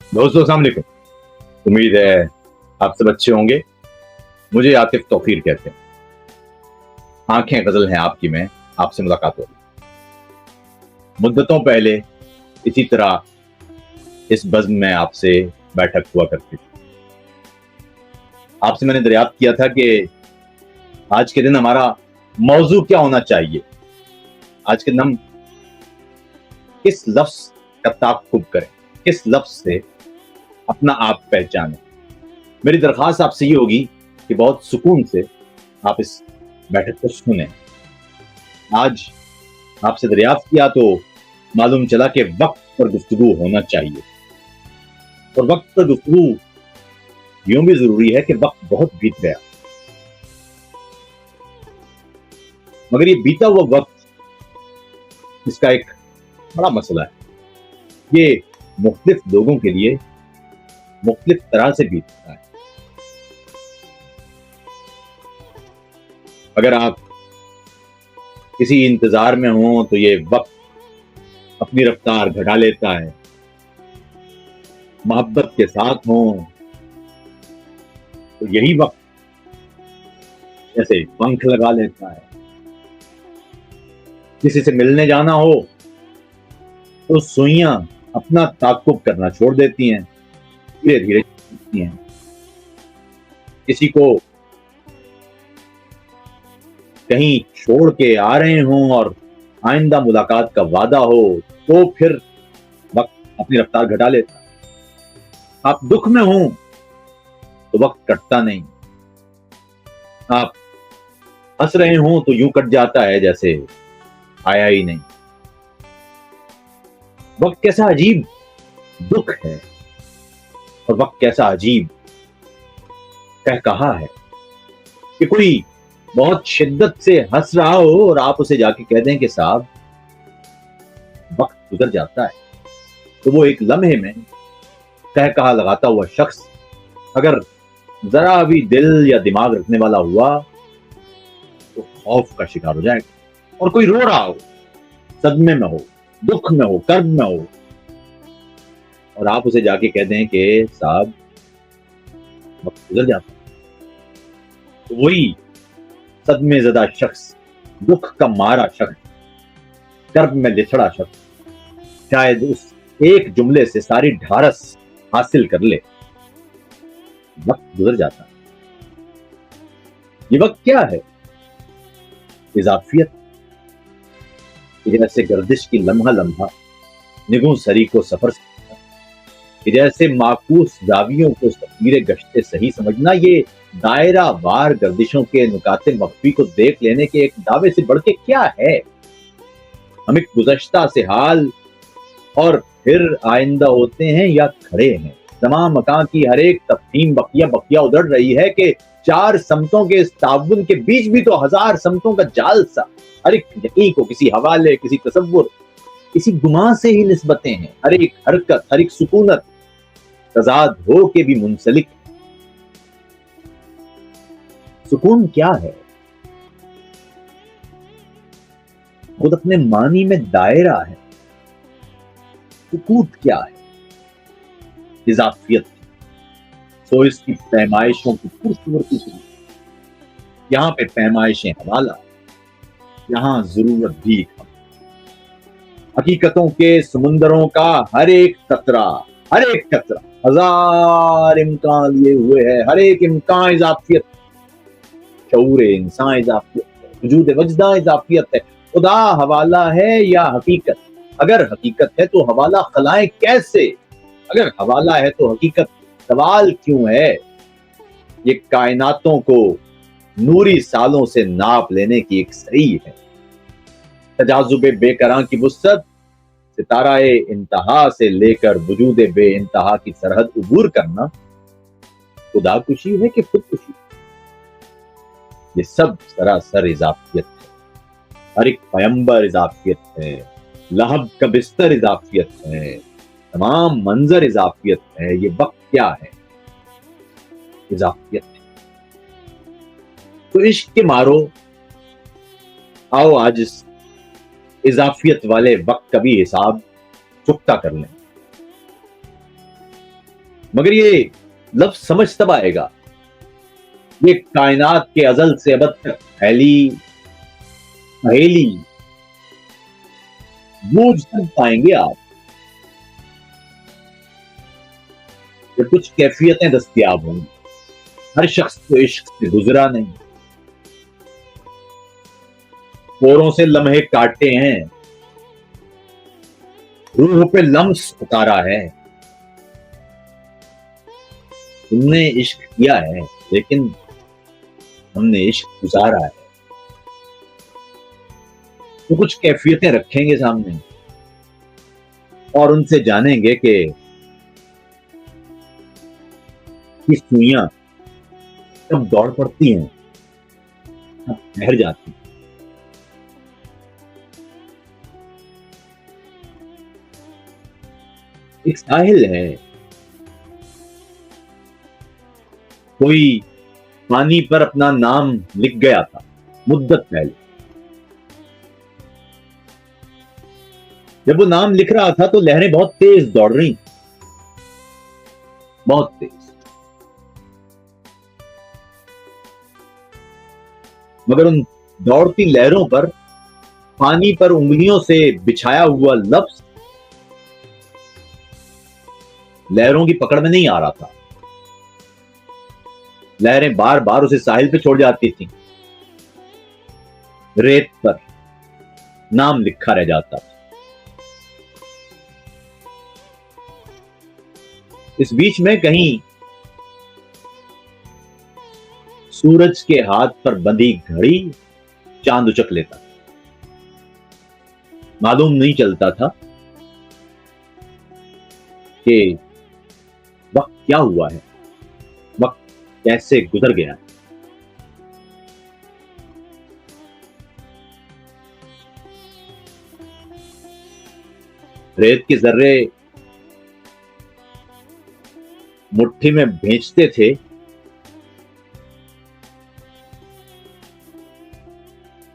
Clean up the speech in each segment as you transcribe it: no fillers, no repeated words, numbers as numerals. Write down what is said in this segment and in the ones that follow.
दोस्तों अस्सलाम वालेकुम। उम्मीद है आप सब अच्छे होंगे। मुझे आतिफ तौकीर कहते हैं। आंखें गजल हैं आपकी में आपसे मुलाकात होगी। मुद्दतों पहले इसी तरह इस बज़्म में आपसे बैठक हुआ करती थी। आपसे मैंने दरियाफ्त किया था कि आज के दिन हमारा मौजू क्या होना चाहिए। आज के दिन हम किस लफ्ज़ का ताक़ुब करें, किस लफ्ज़ से अपना आप पहचानें। मेरी दरख्वास्त आपसे ये होगी कि बहुत सुकून से आप इस बैठक को सुनें। आज आपसे दरियाफ्त किया तो मालूम चला कि वक़्त पर गुफ्तगू होना चाहिए और वक़्त पर गुफ्तगू यूँ भी ज़रूरी है कि वक़्त बहुत बीत गया। मगर ये बीता हुआ वक़्त इसका एक बड़ा मसला है। ये मुख्तलिफ लोगों के लिए मुख्तलिफ तरह से बीतता है। अगर आप किसी इंतज़ार में हों तो ये वक़्त अपनी रफ़्तार घटा लेता है। मोहब्बत के साथ हों तो यही वक़्त जैसे पंख लगा लेता है। किसी से मिलने जाना हो तो सुइयाँ अपना ताक़ुब करना छोड़ देती हैं, धीरे-धीरे चलती हैं। किसी को कहीं छोड़ के आ रहे हों और आइंदा मुलाकात का वादा हो तो फिर वक़्त अपनी रफ़्तार घटा लेता है। आप दुःख में हों तो वक़्त कटता नहीं। आप हँस रहे हों तो यूँ कट जाता है जैसे आया ही नहीं। वक़्त कैसा अजीब दुःख है और वक़्त कैसा अजीब कहकहा है कि कोई बहुत शिद्दत से हँस रहा हो और आप उसे जाके कह दें कि साहब वक़्त गुज़र जाता है, तो वो एक लम्हे में कहकहा लगाता हुआ शख्स अगर ज़रा भी दिल या दिमाग रखने वाला हुआ तो खौफ का शिकार हो जाएगा। और कोई रो रहा हो, सदमे में हो, दुःख में हो, कर्ब में हो और आप उसे जाके कह दें कि साहब वक़्त गुज़र जाता है, तो वही सदमे ज़दा शख्स, दुःख का मारा शख्स, कर्ब में लिथड़ा शख्स शायद उस एक जुमले से सारी ढारस हासिल कर ले। वक़्त गुज़र जाता है। ये वक़्त क्या है? इज़ाफ़ियत। कि जैसे गर्दिश की लम्हा-लम्हा निगों सरी को सफ़र कि जैसे माकूस ज़ावियों को तस्वीरें गश्ते सही समझना, ये दायरा वार गर्दिशों के नुकाते मख़फ़ी को देख लेने के एक दावे से बढ़ के क्या है? हम एक गुज़श्ता से हाल और फिर आइंदा होते हैं या खड़े हैं। ज़मां मकां की हर एक तफ़हीम बक़िया-बक़िया उधड़ रही है कि चार समतों के इस ताउन के बीच भी तो हज़ार समतों का जाल सा। हर एक यक़ीन को किसी हवाले, किसी तसव्वुर, किसी गुमान से ही निस्बतें हैं। हर एक हरकत, हर एक सुकूनत तज़ाद हो के भी मुंसलिक। सुकून क्या है? खुद अपने मानी में दायरा है। सुकूत क्या है? इज़ाफ़ियत। सो इसकी पैमाइशों की खूबसूरती से यहाँ पे पैमाइशें हवाला, यहाँ ज़रूरत भी कम। हकीकतों के समुंदरों का हर एक कतरा हज़ार इम्कान लिए हुए है। हर एक इम्कान इज़ाफ़ियत। शऊर इंसान इज़ाफ़ियत है, वजूद वजदा इज़ाफ़ियत है। खुदा हवाला है या हकीकत? अगर हकीकत है तो हवाला खलाएं कैसे? अगर हवाला है तो हकीकत सवाल क्यों है? ये कायनातों को नूरी सालों से नाप लेने की एक सही है। तजाज़ुब बेकरां की वुसअत, सिताराए इंतहा से लेकर वजूद बेइंतहा की सरहद उबूर करना, खुदा खुशी है कि खुदकुशी? ये सब सरासर इज़ाफ़ियत है। हर एक पैगंबर इज़ाफ़ियत है। लहब का बिस्तर इज़ाफ़ियत है। तमाम मंज़र इज़ाफ़ियत है। ये वक़्त क्या है? इज़ाफ़ियत है। तो इश्क के मारो आओ आज इस इज़ाफ़ियत वाले वक़्त का भी हिसाब चुकता कर लें। मगर ये लफ्ज समझ तब आएगा, ये कायनात के अजल से अबद तक फैली पहेली बूझ तक पाएंगे आप, जब कुछ कैफियतें दस्तयाब होंगी। हर शख्स को इश्क से गुजरा नहीं, पोरों से लम्हे काटे हैं, रूह पे लम्स उतारा है। तुमने इश्क किया है, लेकिन हमने इश्क गुजारा है। तो कुछ कैफियतें रखेंगे सामने और उनसे जानेंगे कि सुइयां कब दौड़ पड़ती हैं, कब ठहर जाती हैं। एक साहिल है, कोई पानी पर अपना नाम लिख गया था मुद्दत पहले। जब वो नाम लिख रहा था तो लहरें बहुत तेज दौड़ रही, बहुत तेज। मगर उन दौड़ती लहरों पर पानी पर उंगलियों से बिछाया हुआ लफ्ज लहरों की पकड़ में नहीं आ रहा था। लहरें बार बार उसे साहिल पे छोड़ जाती थीं, रेत पर नाम लिखा रह जाता था। इस बीच में कहीं सूरज के हाथ पर बंधी घड़ी चांद उचक लेता, मालूम नहीं चलता था कि वक्त क्या हुआ है, वक्त कैसे गुजर गया है। रेत के जर्रे मुट्ठी में भेजते थे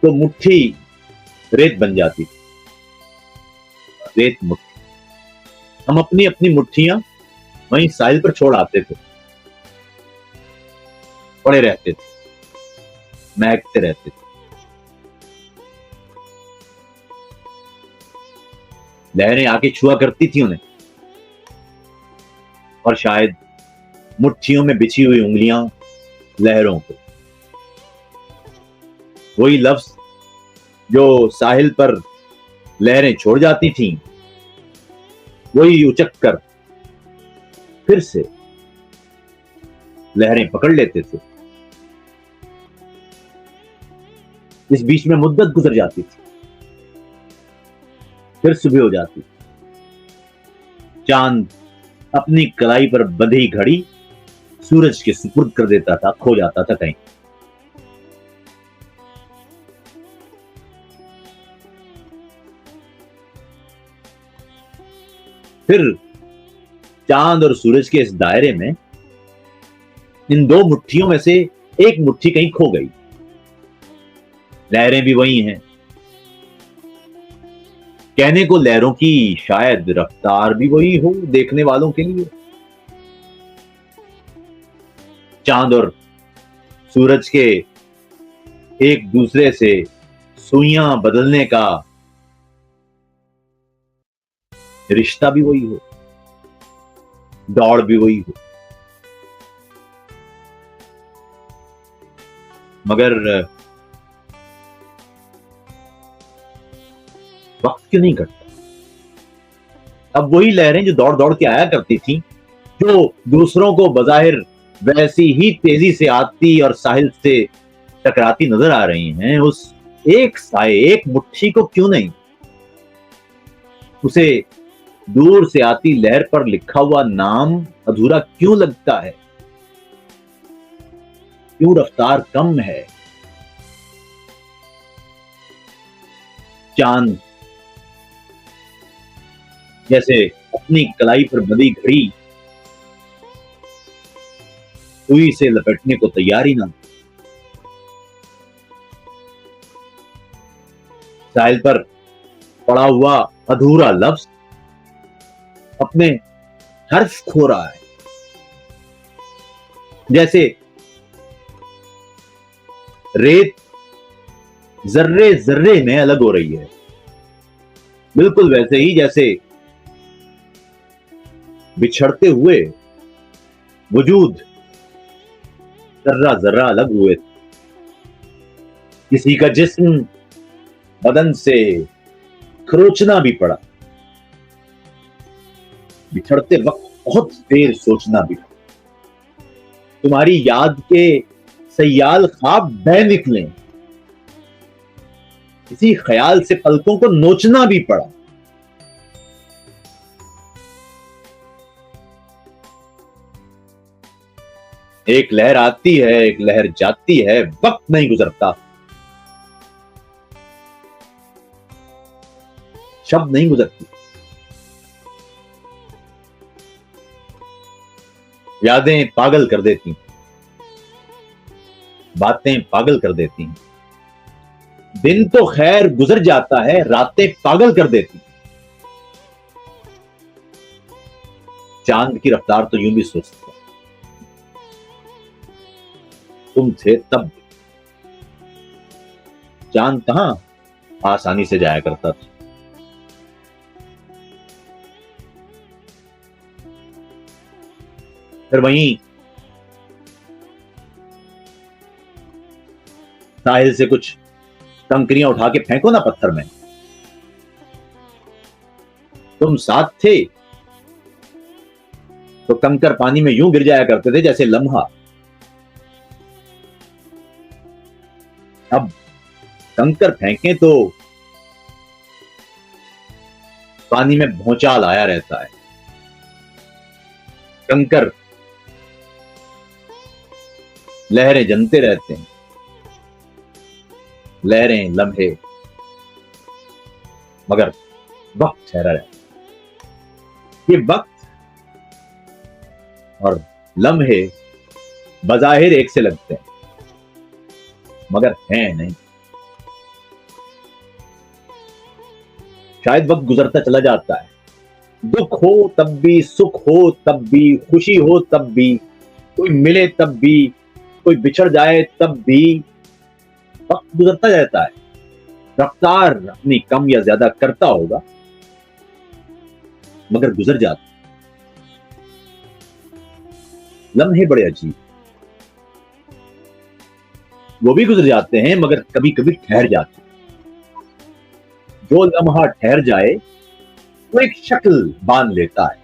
तो मुट्ठी रेत बन जाती थी, रेत मुट्ठी। हम अपनी अपनी मुट्ठियां वहीं साहिल पर छोड़ आते थे, पड़े रहते थे, महकते रहते थे। लहरें आके छुआ करती थी उन्हें, और शायद मुट्ठियों में बिछी हुई उंगलियां लहरों को वही लफ्ज जो साहिल पर लहरें छोड़ जाती थीं, वही उचक कर फिर से लहरें पकड़ लेते थे। इस बीच में मुद्दत गुजर जाती थी, फिर सुबह हो जाती। चांद अपनी कलाई पर बंधी घड़ी सूरज के सुपुर्द कर देता था, खो जाता था कहीं। फिर चांद और सूरज के इस दायरे में इन दो मुट्ठियों में से एक मुट्ठी कहीं खो गई। लहरें भी वही हैं, कहने को लहरों की शायद रफ्तार भी वही हो देखने वालों के लिए। चांद और सूरज के एक दूसरे से सुइयां बदलने का रिश्ता भी वही हो, दौड़ भी वही हो। मगर वक्त क्यों नहीं घटता? अब वही लहरें जो दौड़ दौड़ के आया करती थी, जो दूसरों को बजाहिर वैसी ही तेजी से आती और साहिल से टकराती नजर आ रही हैं, उस एक साए, एक मुट्ठी को क्यों नहीं? उसे दूर से आती लहर पर लिखा हुआ नाम अधूरा क्यों लगता है? क्यों रफ्तार कम है? चांद जैसे अपनी कलाई पर बंधी घड़ी सुई से लपेटने को तैयार ही ना। साहिल पर पड़ा हुआ अधूरा लफ्ज अपने हर्फ खो रहा है, जैसे रेत जर्रे जर्रे में अलग हो रही है, बिल्कुल वैसे ही जैसे बिछड़ते हुए वजूद जर्रा जर्रा अलग हुए। किसी का जिस्म बदन से खरोचना भी पड़ा, बिछड़ते वक्त बहुत देर सोचना भी पड़ा। तुम्हारी याद के सयाल ख्वाब बह निकले, इसी ख्याल से पलकों को नोचना भी पड़ा। एक लहर आती है, एक लहर जाती है, वक्त नहीं गुजरता, शब्द नहीं गुजरती। यादें पागल कर देती, बातें पागल कर देती हैं। दिन तो खैर गुजर जाता है, रातें पागल कर देती। चांद की रफ्तार तो यूं भी सुस्त है, तुम थे तब चांद कहां आसानी से जाया करता था। फिर वहीं साहिल से कुछ कंकरियां उठा के फेंको ना पत्थर में, तुम साथ थे तो कंकर पानी में यूं गिर जाया करते थे जैसे लम्हा। अब कंकर फेंकें तो पानी में भौचाल आया रहता है। कंकर लहरें जनते रहते हैं, लहरें लम्हे, मगर वक्त ठहरा रहता है। ये वक्त और लम्हे बज़ाहिर एक से लगते हैं, मगर हैं नहीं। शायद वक्त गुजरता चला जाता है, दुख हो तब भी, सुख हो तब भी, खुशी हो तब भी, कोई मिले तब भी, कोई बिछड़ जाए तब भी, वक्त गुजरता जाता है। रफ्तार अपनी कम या ज्यादा करता होगा, मगर गुजर जाता। लम्हे बड़े अजीब, वो भी गुजर जाते हैं मगर कभी कभी ठहर जाते हैं। जो लम्हा ठहर जाए वो एक शक्ल बांध लेता है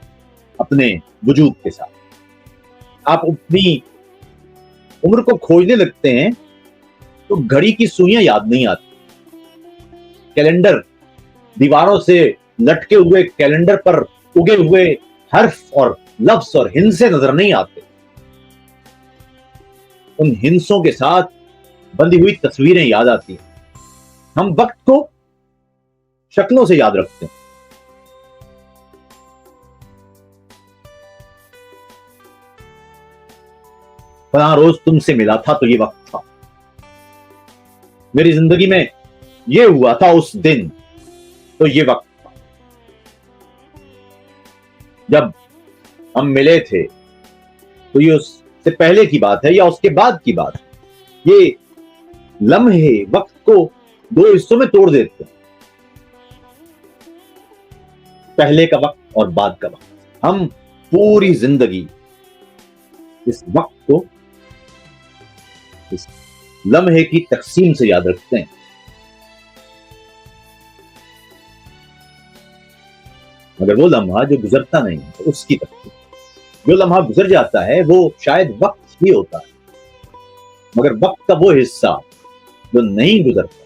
अपने वजूद के साथ। आप अपनी उम्र को खोजने लगते हैं तो घड़ी की सुइयां याद नहीं आती, कैलेंडर, दीवारों से लटके हुए कैलेंडर पर उगे हुए हर्फ और लफ्ज और हिंसे नजर नहीं आते। उन हिंसों के साथ बंधी हुई तस्वीरें याद आती हैं। हम वक्त को शक्लों से याद रखते हैं। फलां रोज तुमसे मिला था तो ये वक्त था, मेरी जिंदगी में ये हुआ था उस दिन तो ये वक्त था। जब हम मिले थे तो ये उससे पहले की बात है या उसके बाद की बात है। ये लम्हे वक्त को दो हिस्सों में तोड़ देते हैं, पहले का वक्त और बाद का वक्त। हम पूरी जिंदगी इस वक्त को इस लम्हे की तकसीम से याद रखते हैं, मगर वो लम्हा जो गुजरता नहीं है उसकी तकसीम। जो लम्हा गुजर जाता है वो शायद वक्त ही होता है, मगर वक्त का वो हिस्सा जो नहीं गुजरता,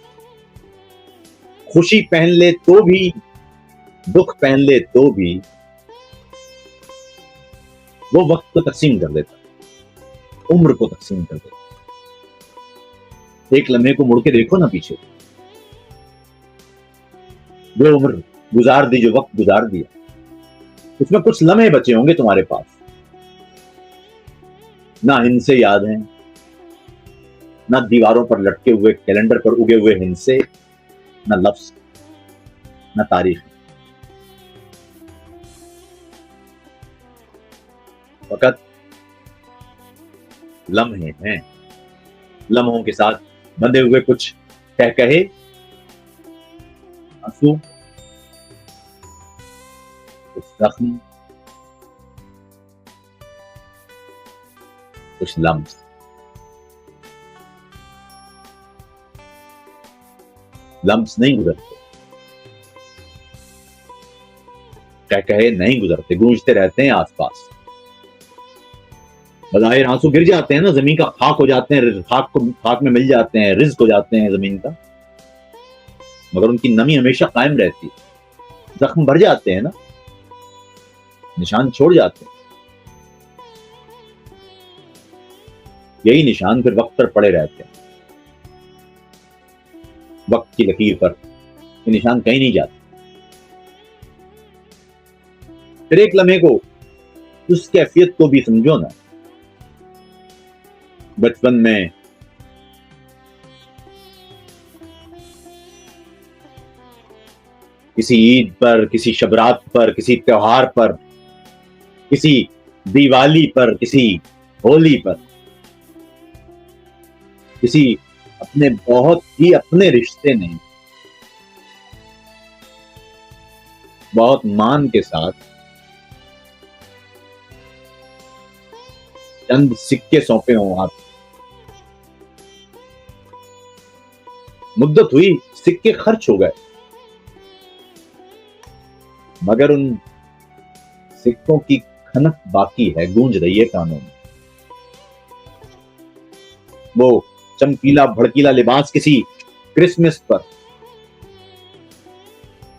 खुशी पहन ले तो भी, दुख पहन ले तो भी, वो वक्त को तकसीम कर देता है, उम्र को तकसीम कर देता है। एक लम्हे को मुड़ के देखो ना पीछे, जो उम्र गुजार दी, जो वक्त गुजार दिया, उसमें कुछ लम्हे बचे होंगे तुम्हारे पास। ना हिंसे याद हैं, ना दीवारों पर लटके हुए कैलेंडर पर उगे हुए हिंसे, ना लफ्ज, ना तारीख। फकत लम्हे हैं, लम्हों के साथ बंधे हुए कुछ कह कहे, आंसू, कुछ जख्म, कुछ लम्स। लम्स नहीं गुजरते, कह कहे नहीं गुजरते, गूंजते रहते हैं आसपास। बज़ाहिर आंसू गिर जाते हैं ना, जमीन का खाक हो जाते हैं, खाक में मिल जाते हैं, रिज्क हो जाते हैं जमीन का, मगर उनकी नमी हमेशा कायम रहती है। जख्म भर जाते हैं ना, निशान छोड़ जाते हैं, यही निशान फिर वक्त पर पड़े रहते हैं। वक्त की लकीर पर ये निशान कहीं नहीं जाते। फिर एक लम्हे को, उस कैफियत को भी समझो ना। बचपन में किसी ईद पर, किसी शबरात पर, किसी त्योहार पर, किसी दिवाली पर, किसी होली पर, किसी अपने बहुत ही अपने रिश्ते ने बहुत मान के साथ चंद सिक्के सौंपे हों आप, मुद्दत हुई, सिक्के खर्च हो गए, मगर उन सिक्कों की खनक बाकी है, गूंज रही है कानों में। वो चमकीला भड़कीला लिबास किसी क्रिसमस पर,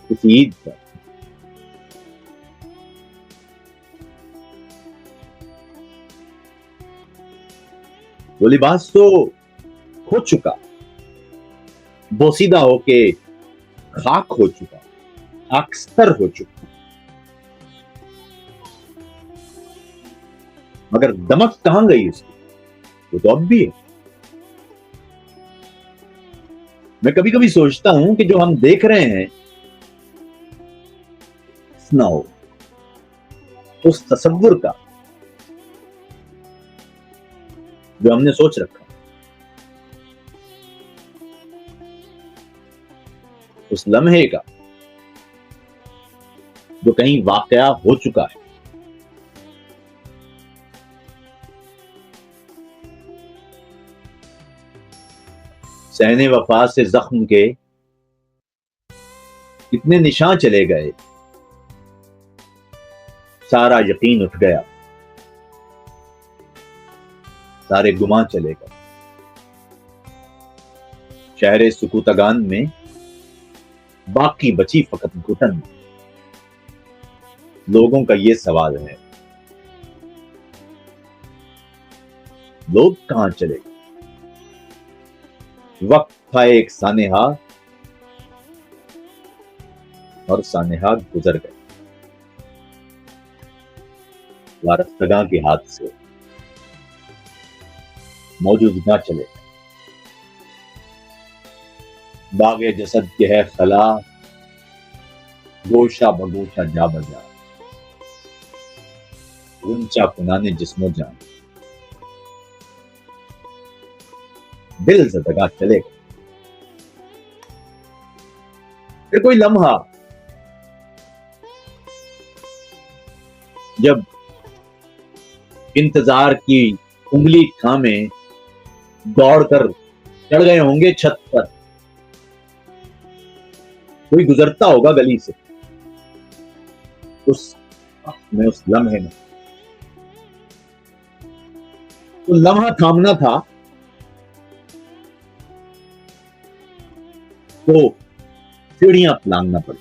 किसी ईद पर, वो लिबास तो खो चुका, बोसीदा होके खाक हो चुका, खाकस्तर हो चुका, मगर दमक कहां गई उसकी? वो तो अब भी है। मैं कभी कभी सोचता हूं कि जो हम देख रहे हैं ना हो उस तसव्वुर का जो हमने सोच रखा, उस लम्हे का जो कहीं वाकया हो चुका है। सहने वफा से जख्म के कितने निशान चले गए, सारा यकीन उठ गया, सारे गुमान चले गए। शहरे सुकूतगान में बाकी बची फकत घुटन। लोगों का ये सवाल है, लोग कहां चले गए? वक्त था एक सानेहा और सानेहा गुजर गए, वारस्तगा के हाथ से मौजूदगा चले गए। बागे जसद के है खला, गोशा बगोशा जा बजा, गुंचा कुनाने जिस्मो जान, दिल से दगा चले गए। फिर कोई लम्हा जब इंतजार की उंगली थामे दौड़कर चढ़ गए होंगे छत पर, कोई गुजरता होगा गली से, उस लम्हे में तो लम्हा थामना था, तो सीढ़ियां लांघना पड़ी,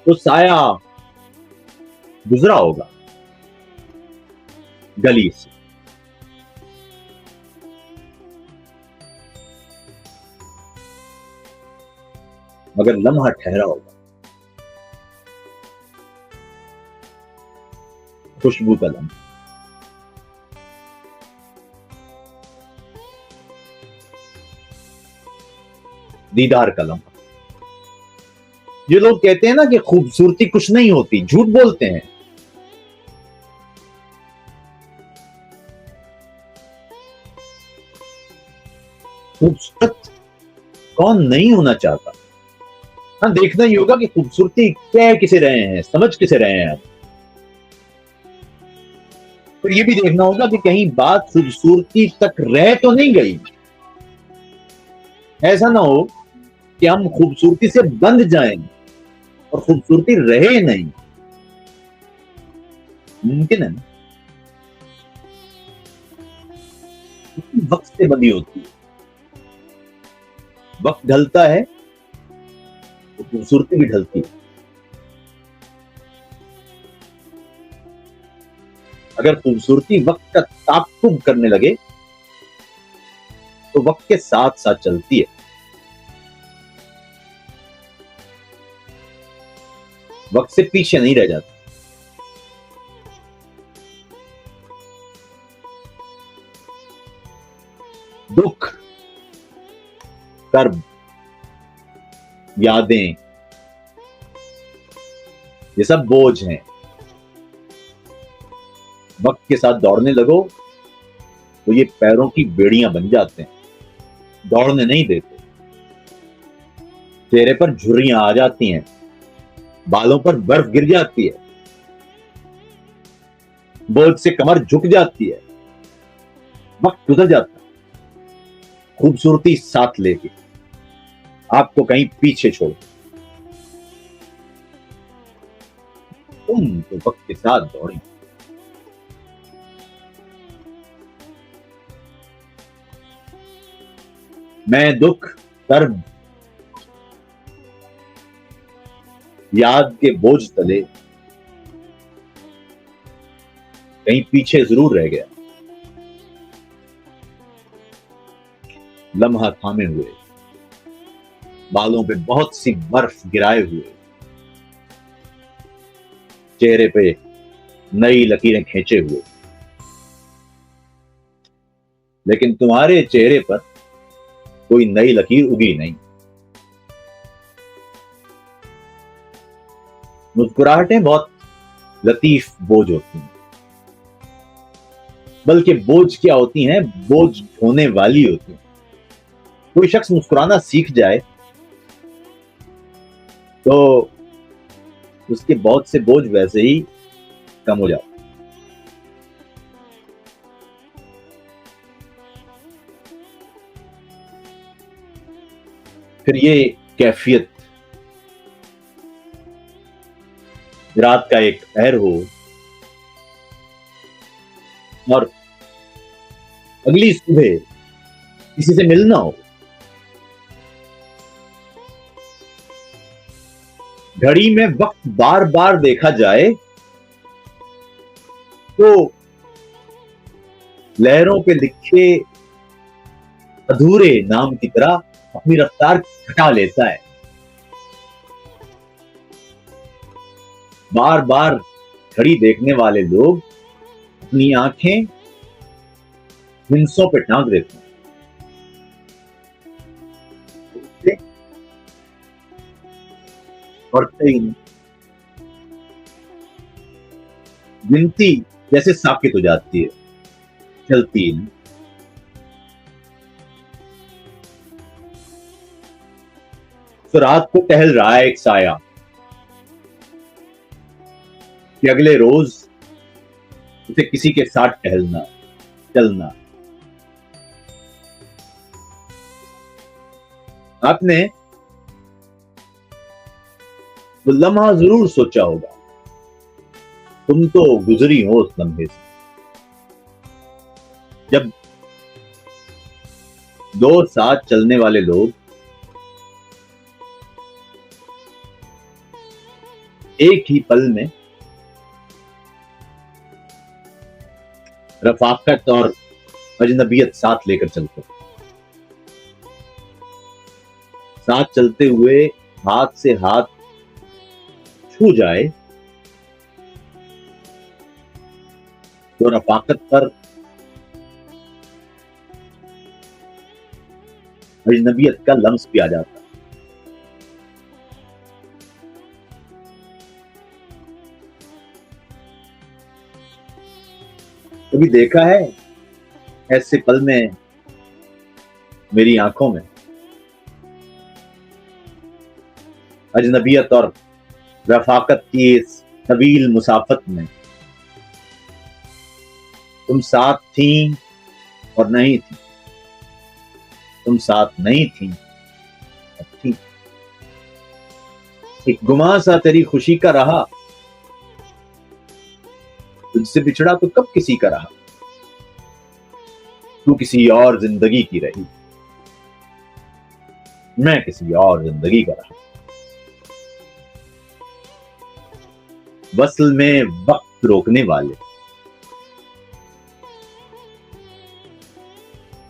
तो साया गुजरा होगा गली से, मगर लम्हा ठहरा होगा, खुशबू का लम्हा। दीदार का लम्हा। ये लोग कहते हैं ना कि खूबसूरती कुछ नहीं होती, झूठ बोलते हैं। खूबसूरत कौन नहीं होना चाहता। हाँ, देखना ही होगा कि खूबसूरती कह किसे रहे हैं, समझ किसे रहे हैं। फिर ये भी देखना होगा कि कहीं बात खूबसूरती तक रह तो नहीं गई। ऐसा ना हो कि हम खूबसूरती से बंध जाएं और खूबसूरती रहे नहीं। मुमकिन है ना? वक्त से बंधी होती है। वक्त ढलता है तो खूबसूरती भी ढलती है। अगर खूबसूरती वक्त का ताक़ुब करने लगे तो वक्त के साथ साथ चलती है। वक्त से पीछे नहीं रह जाती। दुख, कर्ब, यादें, ये सब बोझ हैं। वक्त के साथ दौड़ने लगो तो ये पैरों की बेड़ियां बन जाते हैं, दौड़ने नहीं देते। चेहरे पर झुर्रियां आ जाती हैं, बालों पर बर्फ गिर जाती है, बोझ से कमर झुक जाती है। वक्त गुजर जाता है, खूबसूरती साथ लेके आपको कहीं पीछे छोड़। तुम तो वक्त के साथ दौड़ी। मैं दुख, कर्ब, याद के बोझ तले कहीं पीछे जरूर रह गया। लम्हा थामे हुए, बालों पे बहुत सी बर्फ गिराए हुए, चेहरे पे नई लकीरें खींचे हुए। लेकिन तुम्हारे चेहरे पर कोई नई लकीर उगी नहीं। मुस्कुराहटें बहुत लतीफ बोझ होती हैं, बल्कि बोझ क्या होती हैं, बोझ ढोने वाली होती हैं। कोई शख्स मुस्कुराना सीख जाए तो उसके बहुत से बोझ वैसे ही कम हो जाते। फिर ये कैफियत रात का एक पहर हो और अगली सुबह किसी से मिलना हो, घड़ी में वक्त बार बार देखा जाए तो लहरों पे लिखे अधूरे नाम की तरह अपनी रफ्तार घटा लेता है। बार बार घड़ी देखने वाले लोग अपनी आंखें हिंसों पे टांग देते हैं। पढ़ते ही नहीं, गिनती जैसे साकित हो जाती है, चलती ही नहीं। तो रात को टहल रहा है एक साया कि अगले रोज उसे किसी के साथ टहलना, चलना। आपने वो लम्हा जरूर सोचा होगा, तुम तो गुजरी हो उस लम्हे से, जब दो साथ चलने वाले लोग एक ही पल में रफाकत और अजनबियत साथ लेकर चलते, साथ चलते हुए हाथ से हाथ छू जाए तो रफाकत पर अजनबियत का लम्स भी आ जाता है। कभी देखा है ऐसे पल में मेरी आंखों में अजनबियत और रफाकत की इस तवील मुसाफत में तुम साथ थी और नहीं थी, तुम साथ नहीं थी और थी। एक गुमा सा तेरी खुशी का रहा, तुझसे बिछड़ा तो कब किसी का रहा। तू किसी और जिंदगी की रही, मैं किसी और जिंदगी का रहा। वसल में वक्त रोकने वाले,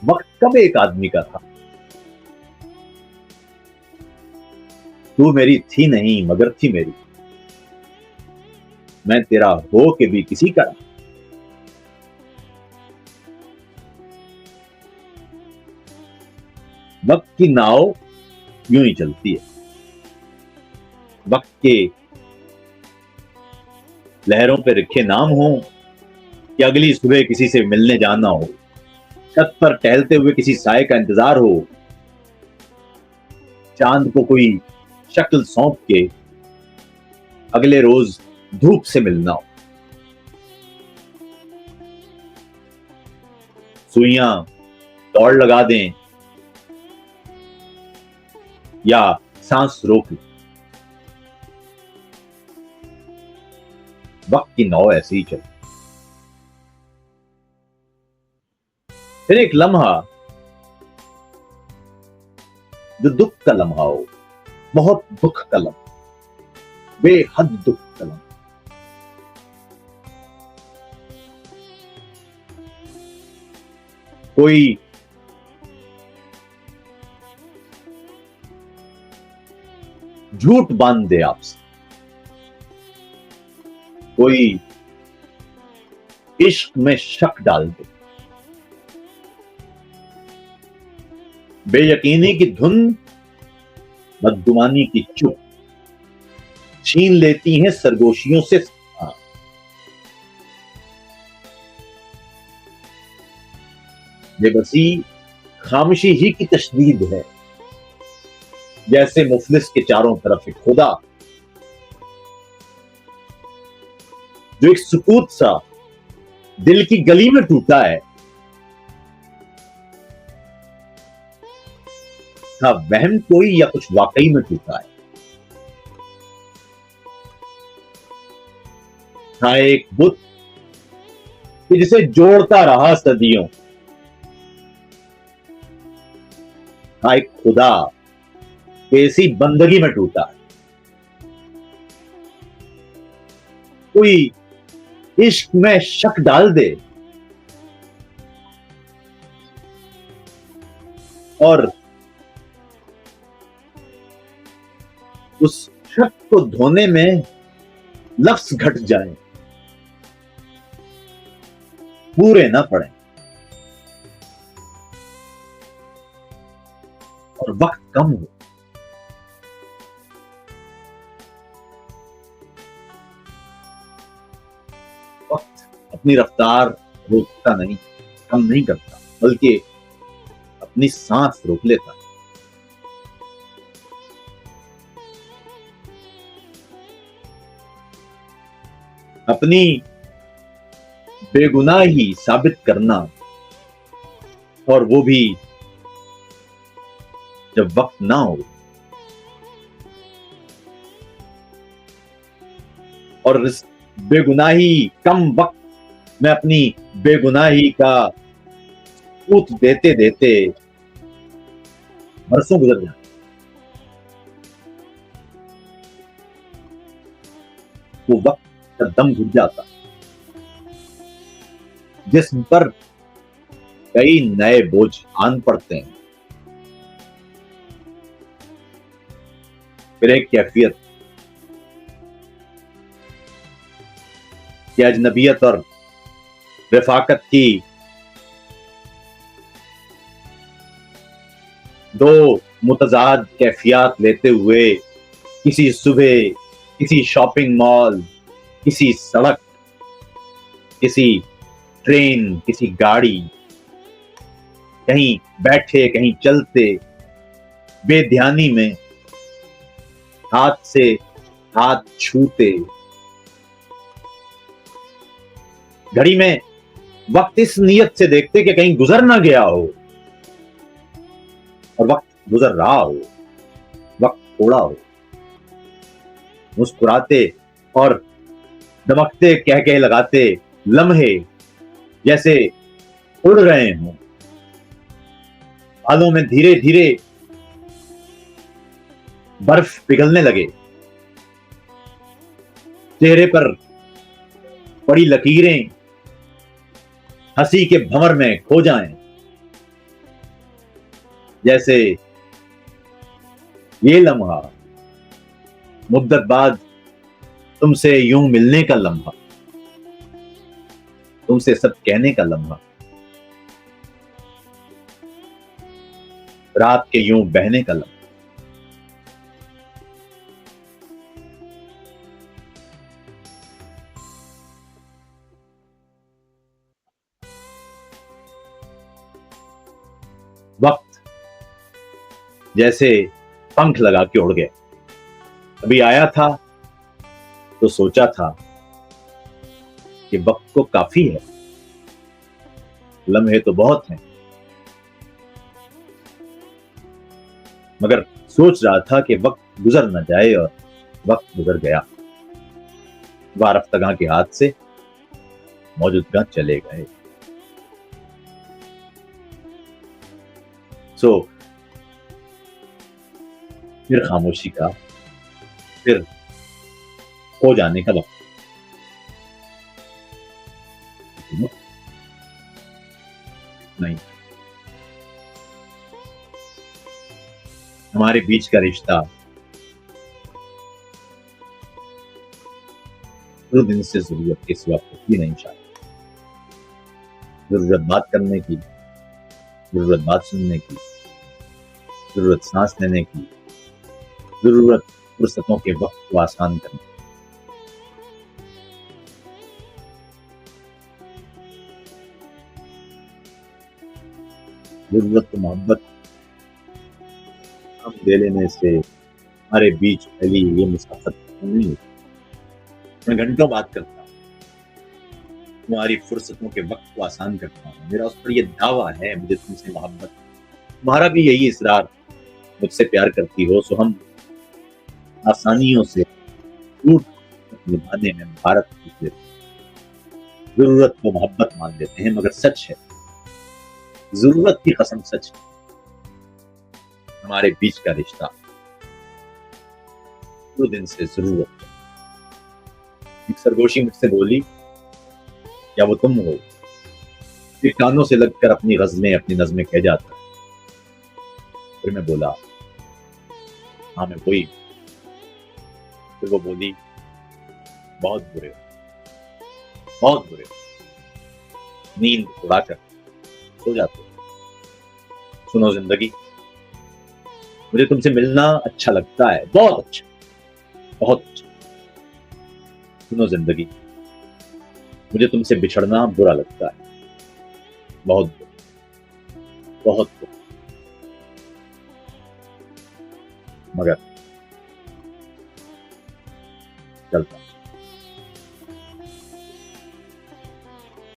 वक्त कब एक आदमी का था। तू मेरी थी नहीं मगर थी मेरी, मैं तेरा हो के भी किसी का रहा। वक्त की नाव यूं ही चलती है, वक्त के लहरों पे लिखे नाम हो कि अगली सुबह किसी से मिलने जाना हो, छत पर टहलते हुए किसी साए का इंतजार हो, चांद को कोई शक्ल सौंप के अगले रोज धूप से मिलना हो। सुइयां दौड़ लगा दें या सांस रोक लें, वक्त की नाव ऐसे ही चलती। फिर एक लम्हा जो दुख का लम्हा हो, बहुत दुख का लम्हा, बेहद दुख का लम्हा। कोई झूठ बांध दे आपसे, कोई इश्क में शक डाल दे, बेयकीनी की धुन, बदगुमानी की चुप छीन लेती हैं सरगोशियों से। बेबसी खामोशी ही की तशदीद है, जैसे मुफलिस के चारों तरफ एक खुदा जो एक सुकूत सा दिल की गली में टूटा है। था वहम कोई या कुछ वाकई में टूटा है। था एक बुत कि जिसे जोड़ता रहा सदियों, था एक खुदा कि इसी बंदगी में टूटा है। कोई इश्क में शक डाल दे और उस शक को धोने में लफ्ज घट जाए, पूरे ना पड़े और वक्त कम हो। वक्त अपनी रफ्तार रोकता नहीं, कम नहीं करता, बल्कि अपनी सांस रोक लेता। अपनी बेगुनाही साबित करना, और वो भी जब वक्त ना हो, और इस बेगुनाही कम वक्त में अपनी बेगुनाही का सूत देते देते बरसों गुजर जाए। वो वक्त का दम घुट जाता, जिस्म पर कई नए बोझ आन पड़ते हैं। फिर एक कैफियत कि अजनबियत और रफाकत की दो मुतजाद कैफियत लेते हुए किसी सुबह, किसी शॉपिंग मॉल, किसी सड़क, किसी ट्रेन, किसी गाड़ी, कहीं बैठे कहीं चलते, बेध्यानी में हाथ से हाथ छूते, घड़ी में वक्त इस नियत से देखते कि कहीं गुजर ना गया हो, और वक्त गुजर रहा हो, वक्त थोड़ा हो। मुस्कुराते और दमकते कह कह लगाते लम्हे जैसे उड़ रहे हों, बालों में धीरे धीरे बर्फ पिघलने लगे, चेहरे पर पड़ी लकीरें हंसी के भंवर में खो जाएं, जैसे ये लम्हा मुद्दत बाद तुमसे यूं मिलने का लम्हा, तुमसे सब कहने का लम्हा, रात के यूं बहने का लम्हा। वक्त जैसे पंख लगा के उड़ गया। अभी आया था तो सोचा था कि वक्त तो काफी है, लम्हे तो बहुत हैं, मगर सोच रहा था कि वक्त गुजर न जाए, और वक्त गुजर गया। वारफ्तगा के हाथ से मौजूदगा चले गए। फिर खामोशी का, फिर खो जाने का वक्त। नहीं, हमारे बीच का रिश्ता दो दिन से जरूरत के सिवा कुछ भी नहीं शायद। जरूरत बात करने की, जरूरत बात सुनने की, जरूरत सांस लेने की, जरूरत फुर्सतों के वक्त को आसान करने की। जरूरत तो मोहब्बत हम दे लेने से हमारे बीच फैली ये मुसाफत नहीं होती। मैं घंटों बात करता हूँ, तुम्हारी फुर्सतों के वक्त को आसान करता हूँ, मेरा उस पर ये दावा है, मुझे तुमसे मोहब्बत। तुम्हारा भी यही इसरार, मुझसे प्यार करती हो सो हम आसानियों से टूट निभाने में भारत लेते। जरूरत को मोहब्बत मान लेते हैं, मगर सच है, जरूरत की कसम सच है, हमारे बीच का रिश्ता दो दिन से जरूरत है। एक सरगोशी मुझसे बोली, क्या वो तुम हो? फिर कानों से लगकर अपनी गजलें अपनी नज़में कह जाता है। फिर मैं बोला, हाँ मैं वही। फिर वो बोली, बहुत बुरे हो, बहुत बुरे हो, नींद उड़ाकर सो जाते हो। सुनो जिंदगी, मुझे तुमसे मिलना अच्छा लगता है, बहुत अच्छा, बहुत अच्छा। सुनो जिंदगी, मुझे तुमसे बिछड़ना बुरा लगता है, बहुत बुरा, बहुत बुरा, मगर चलता